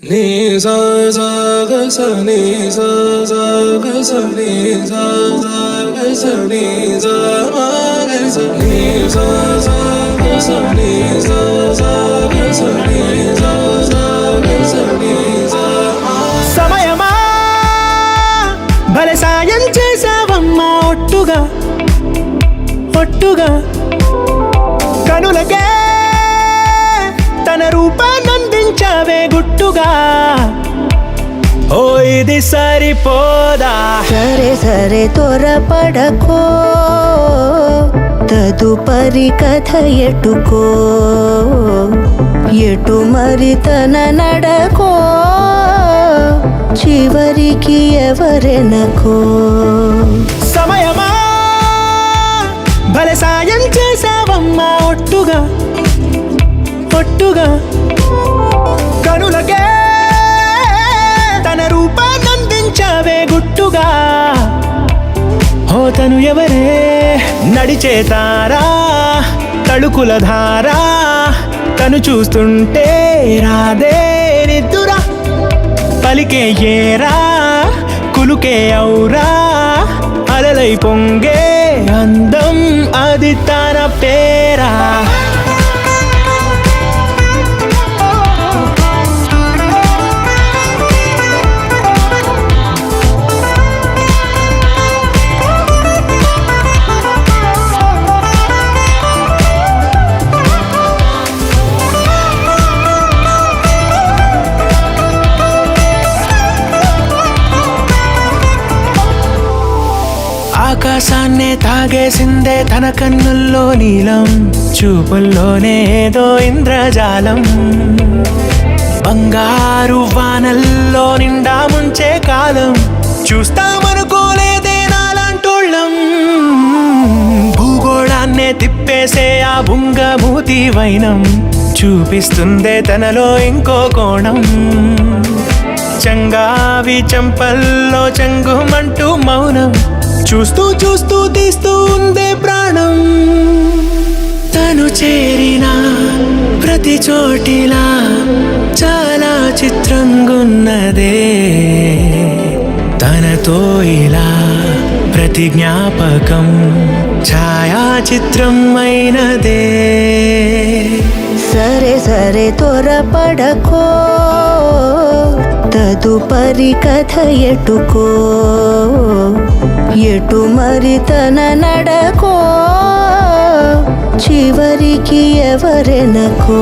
నీ సా సా గ స నీ సా సా గ స నీ సా సా గ స నీ సా మా గ స నీ సా సా గ స నీ సా సా గ స నీ సా సా గ స నీ సా మా. సమయమా భలే సాయం చేసావమ్మా ఒట్టుగా ఒట్టుగా కనులకే తన రూపాన్నందించావే గుట్టుగా. ఓ ఇది సరిపోదా? సరే సరే త్వరపడకో, తదుపరి కథ ఎటుకో, ఎటు మరి తన నడకో, చివరికి ఎవరెనకో. సమయమా భలే సాయం చేసావమ్మా ఒట్టుగా ఒట్టుగా కనులకే తన రూపాన్నందించావే గుట్టుగా. ఓ తను ఎవరే? నడిచే తారా, తళుకుల ధారా, తను చూస్తుంటే రాదే నిద్దురా. పలికే ఏరా, కులుకే ఔరా, అలలై పొంగే అందం అది తన పేరా. ఆకాశాన్నే తాగేసిందే తన కన్నుల్లో నీలం, చూపుల్లోనే ఏదో ఇంద్రజాలం. బంగారు వానల్లో నిండా ముంచే కాలం, చూస్తామనుకోలేదే నాలాంటోళ్ళం. భూగోళాన్నే తిప్పేసే ఆ బుంగమూతి వైనం, చూపిస్తుందే తనలో ఇంకో కోణం. చంగావి చంపల్లో చంగుమంటూ మౌనం, చూస్తూ చూస్తూ తీస్తూ ఉందే ప్రాణం. తను చేరిన ప్రతి చోటిలా చాలా చిత్రంగున్నదే, తనతో ఇలా ప్రతి జ్ఞాపకం ఛాయాచిత్రం అయినదే. సరే సరే త్వరపడకో, తదుపరి కథ ఎటుకో, ఎటు మరి తన నడకో, చివరికి ఎవరెనకో.